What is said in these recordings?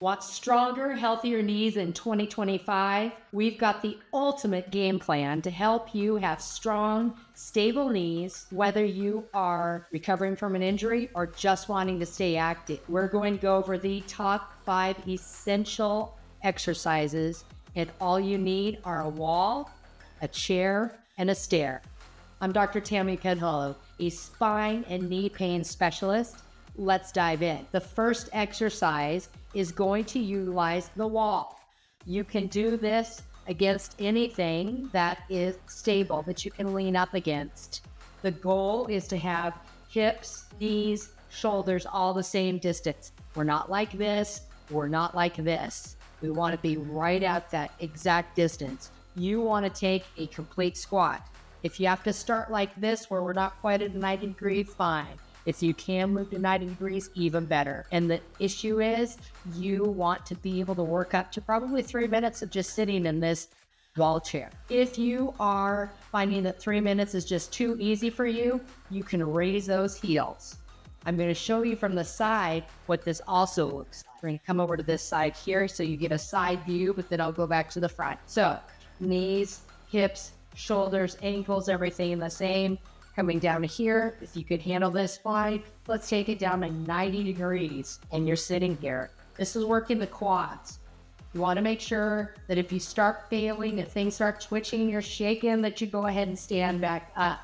Want stronger, healthier knees in 2025? We've got the ultimate game plan to help you have strong, stable knees, whether you are recovering from an injury or just wanting to stay active. We're going to go over the top 5 essential exercises, and all you need are a wall, a chair, and a stair. I'm Dr. Tammy Penhollow, a spine and knee pain specialist. Let's dive in. The first exercise is going to utilize the wall. You can do this against anything that is stable that you can lean up against. The goal is to have hips, knees, shoulders all the same distance. We're not like this. We're not like this. We want to be right at that exact distance. You want to take a complete squat. If you have to start like this where we're not quite at 90 degrees, fine. If you can move to 90 degrees, even better. And the issue is you want to be able to work up to probably 3 minutes of just sitting in this wall chair. If you are finding that 3 minutes is just too easy for you, you can raise those heels. I'm going to show you from the side what this also looks like. We're going to come over to this side here so you get a side view, but then I'll go back to the front. So knees, hips, shoulders, ankles, everything the same. Coming down to here, if you could handle this, fine. Let's take it down to 90 degrees and you're sitting here. This is working the quads. You want to make sure that if you start failing, if things start twitching, you're shaking, that you go ahead and stand back up.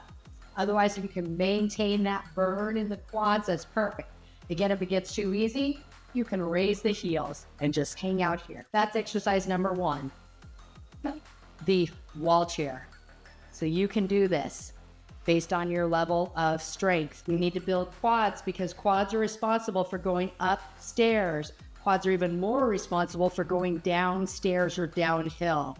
Otherwise, if you can maintain that burn in the quads, that's perfect. Again, if it gets too easy, you can raise the heels and just hang out here. That's exercise number 1, the wall chair. So you can do this based on your level of strength. We need to build quads because quads are responsible for going upstairs. Quads are even more responsible for going downstairs or downhill.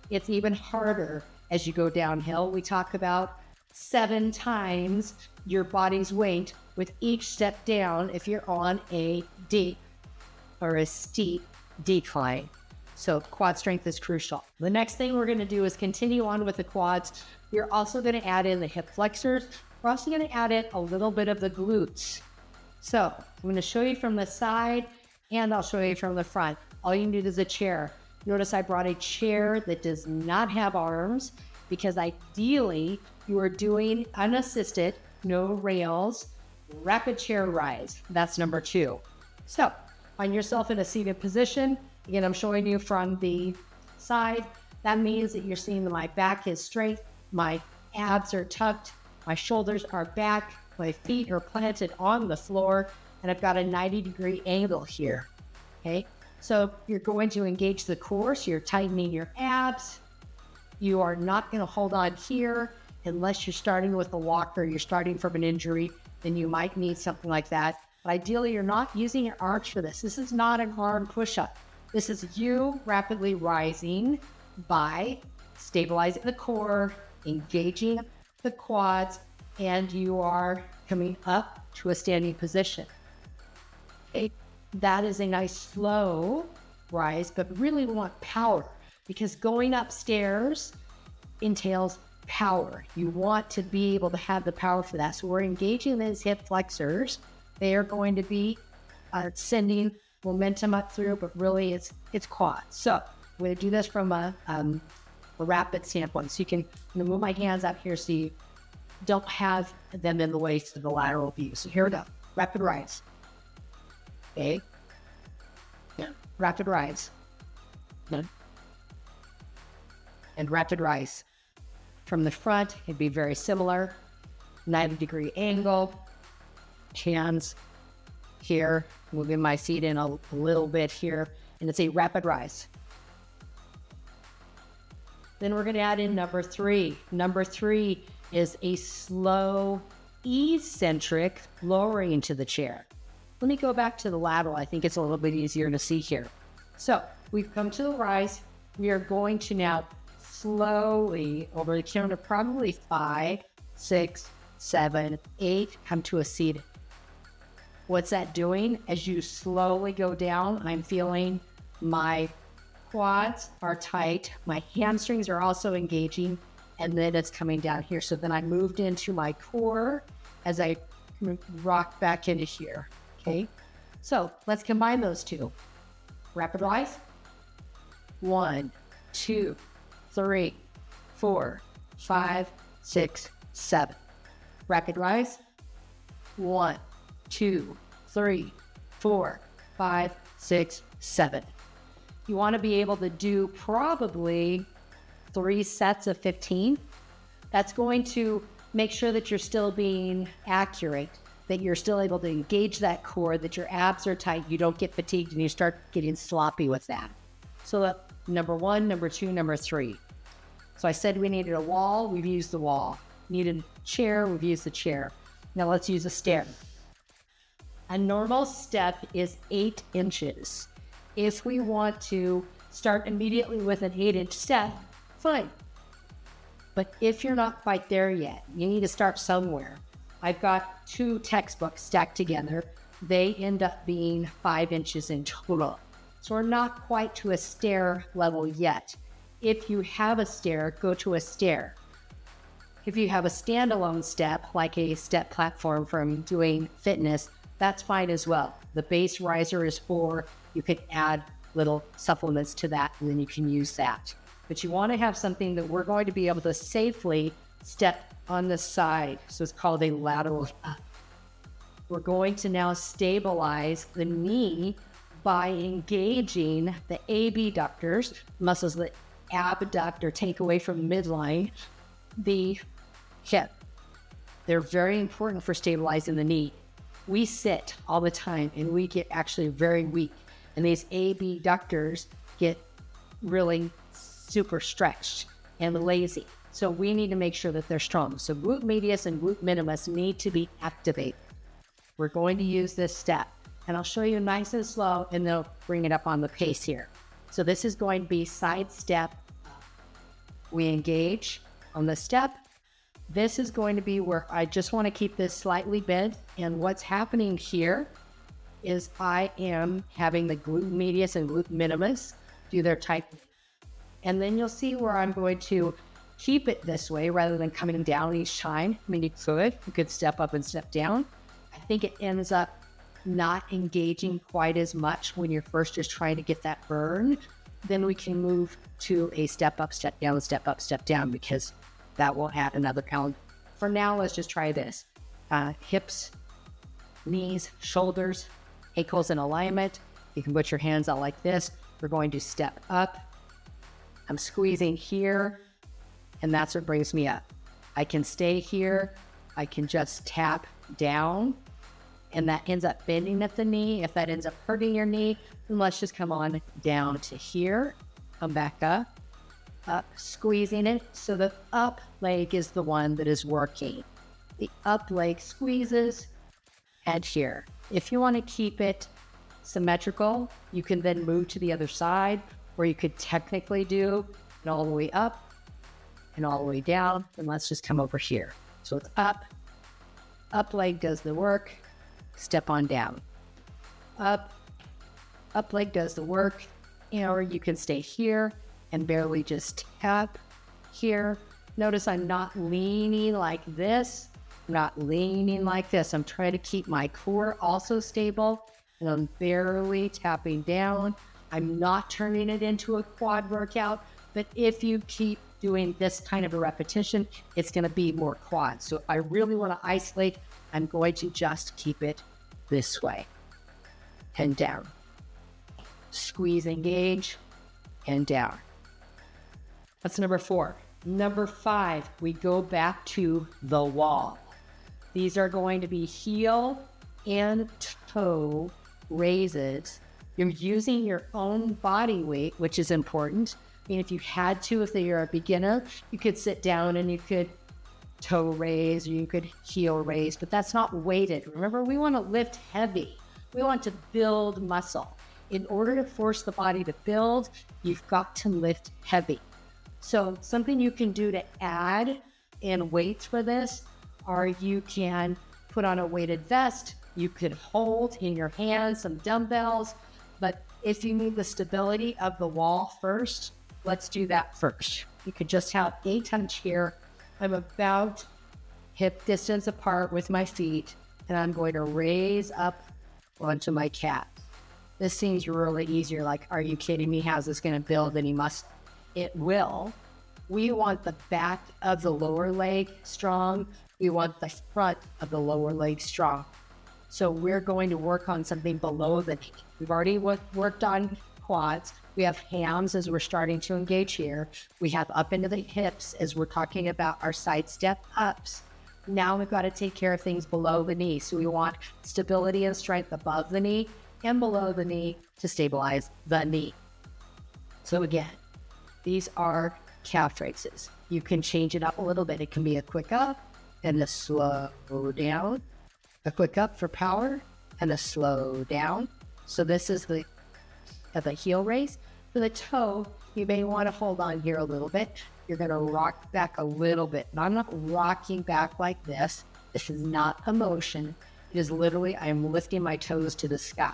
It's even harder as you go downhill. We talk about 7 times your body's weight with each step down if you're on a deep or a steep decline. So quad strength is crucial. The next thing we're going to do is continue on with the quads. We're also going to add in the hip flexors. We're also going to add in a little bit of the glutes. So I'm going to show you from the side and I'll show you from the front. All you need is a chair. Notice I brought a chair that does not have arms because ideally you are doing unassisted, no rails, rapid chair rise. That's number 2. So find yourself in a seated position. Again, I'm showing you from the side. That means that you're seeing that my back is straight, my abs are tucked, my shoulders are back, my feet are planted on the floor, and I've got a 90-degree angle here, okay? So you're going to engage the core, so you're tightening your abs. You are not going to hold on here unless you're starting with a walker, you're starting from an injury, then you might need something like that. But ideally, you're not using your arms for this. This is not an arm push-up. This is you rapidly rising by stabilizing the core, engaging the quads, and you are coming up to a standing position. Okay. That is a nice slow rise, but really we want power because going upstairs entails power. You want to be able to have the power for that. So we're engaging those hip flexors. They are going to be sending momentum up through, but really it's quads. So I'm going to do this from a rapid standpoint. So I'm going to move my hands up here so you don't have them in the way to the lateral view. So here we go. Rapid rise. Okay. Yeah. Rapid rise. Yeah. And rapid rise. From the front, it'd be very similar. 90-degree angle. Hands here. Moving my feet in a little bit here. And it's a rapid rise. Then we're going to add in number 3. Number 3 is a slow, eccentric lowering into the chair. Let me go back to the lateral. I think it's a little bit easier to see here. So we've come to the rise. We are going to now slowly, over the counter, probably 5, 6, 7, 8, come to a seated. What's that doing? As you slowly go down, I'm feeling my quads are tight. My hamstrings are also engaging, and then it's coming down here. So then I moved into my core as I rock back into here. Okay, so let's combine those two. Rapid rise. 1, 2, 3, 4, 5, 6, 7. Rapid rise. 1, 2, 3, 4, 5, 6, 7. You want to be able to do probably 3 sets of 15. That's going to make sure that you're still being accurate, that you're still able to engage that core, that your abs are tight, you don't get fatigued, and you start getting sloppy with that. So number 1, number 2, number 3. So I said we needed a wall, we've used the wall. Needed a chair, we've used the chair. Now let's use a stair. A normal step is 8 inches. If we want to start immediately with an 8-inch step, fine. But if you're not quite there yet, you need to start somewhere. I've got 2 textbooks stacked together. They end up being 5 inches in total. So we're not quite to a stair level yet. If you have a stair, go to a stair. If you have a standalone step, like a step platform from doing fitness, that's fine as well. The base riser is 4. You could add little supplements to that, and then you can use that. But you want to have something that we're going to be able to safely step on the side. So it's called a lateral up. We're going to now stabilize the knee by engaging the abductors, muscles that abduct or take away from midline, the hip. They're very important for stabilizing the knee. We sit all the time and we get actually very weak. And these abductors get really super stretched and lazy. So we need to make sure that they're strong. So glute medius and glute minimus need to be activated. We're going to use this step. And I'll show you nice and slow, and then I'll bring it up on the pace here. So this is going to be side step up. We engage on the step. This is going to be where I just want to keep this slightly bent. And what's happening here is I am having the glute medius and glute minimus do their tight. And then you'll see where I'm going to keep it this way rather than coming down each time. I mean, you could step up and step down. I think it ends up not engaging quite as much when you're first just trying to get that burn. Then we can move to a step up, step down, step up, step down, because that will add another pound. For now, let's just try this. Hips, knees, shoulders, ankles in alignment. You can put your hands out like this. We're going to step up. I'm squeezing here, and that's what brings me up. I can stay here. I can just tap down, and that ends up bending at the knee. If that ends up hurting your knee, then let's just come on down to here. Come back up, squeezing it. So the up leg is the one that is working. The up leg squeezes, and here. If you want to keep it symmetrical, you can then move to the other side, where you could technically do it all the way up and all the way down. And let's just come over here. So it's up leg does the work, step on down. Up leg does the work, or you can stay here and barely just tap here. Notice I'm not leaning like this, I'm not leaning like this. I'm trying to keep my core also stable, and I'm barely tapping down. I'm not turning it into a quad workout, but if you keep doing this kind of a repetition, it's going to be more quad. So if I really want to isolate, I'm going to just keep it this way and down. Squeeze, engage, and down. That's number 4. Number 5, we go back to the wall. These are going to be heel and toe raises. You're using your own body weight, which is important. I mean, if you had to, if you're a beginner, you could sit down and you could toe raise or you could heel raise, but that's not weighted. Remember, we want to lift heavy. We want to build muscle. In order to force the body to build, you've got to lift heavy. So something you can do to add in weights for this, or you can put on a weighted vest. You could hold in your hands some dumbbells, but if you need the stability of the wall first, let's do that first. You could just have a touch here. I'm about hip distance apart with my feet, and I'm going to raise up onto my calf. This seems really easier. Like, are you kidding me? How's this going to build? And it will. We want the back of the lower leg strong. We want the front of the lower leg strong. So we're going to work on something below the knee. We've already worked on quads. We have hams as we're starting to engage here. We have up into the hips as we're talking about our side step ups. Now we've got to take care of things below the knee. So we want stability and strength above the knee and below the knee to stabilize the knee. So again, these are calf raises. You can change it up a little bit. It can be a quick up and a slow down. A quick up for power and a slow down. So this is the heel raise. For the toe, you may want to hold on here a little bit. You're going to rock back a little bit. Now, I'm not rocking back like this. This is not a motion. It is literally, I am lifting my toes to the sky.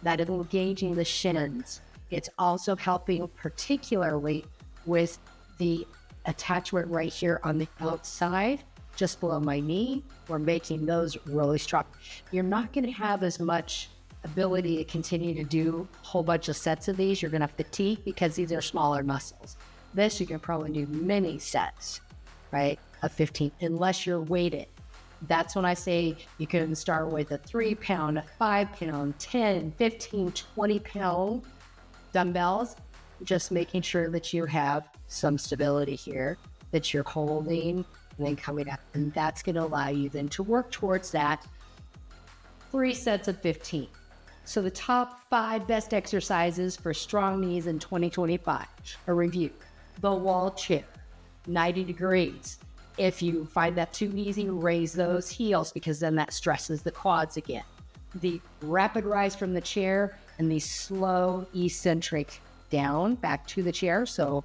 That is engaging the shins. It's also helping particularly with the attachment right here on the outside, just below my knee. We're making those really strong. You're not going to have as much ability to continue to do a whole bunch of sets of these. You're going to have fatigue because these are smaller muscles. This, you can probably do many sets, right, of 15, unless you're weighted. That's when I say you can start with a 3-pound, a 5-pound, 10, 15, 20-pound dumbbells, just making sure that you have some stability here, that you're holding and then coming up. And that's going to allow you then to work towards that 3 sets of 15. So the top 5 best exercises for strong knees in 2025, a review: the wall chair, 90 degrees. If you find that too easy, raise those heels because then that stresses the quads again. The rapid rise from the chair and the slow eccentric down back to the chair. So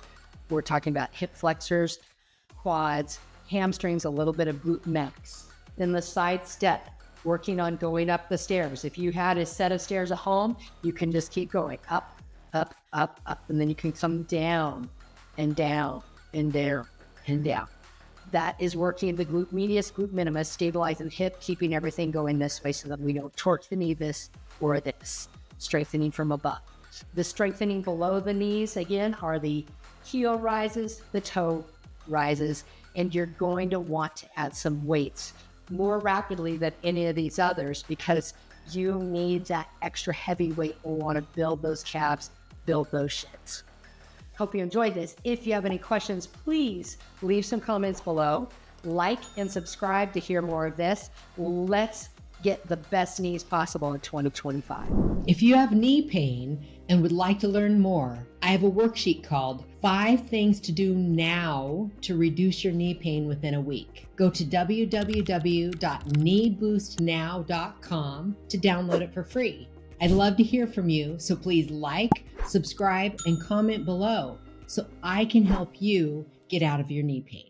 we're talking about hip flexors, quads, hamstrings, a little bit of glute max. Then the side step, working on going up the stairs. If you had a set of stairs at home, you can just keep going up, up, up, up, and then you can come down and down and down and down. That is working the glute medius, glute minimus, stabilizing the hip, keeping everything going this way so that we don't torque the knee this or this, strengthening from above. The strengthening below the knees, again, are the heel rises, the toe rises, and you're going to want to add some weights more rapidly than any of these others because you need that extra heavy weight and want to build those calves, build those shins. Hope you enjoyed this. If you have any questions, please leave some comments below. Like and subscribe to hear more of this. Let's get the best knees possible in 2025. If you have knee pain and would like to learn more, I have a worksheet called 5 Things to Do Now to Reduce Your Knee Pain Within a Week. Go to www.kneeboostnow.com to download it for free. I'd love to hear from you, so please like, subscribe, and comment below so I can help you get out of your knee pain.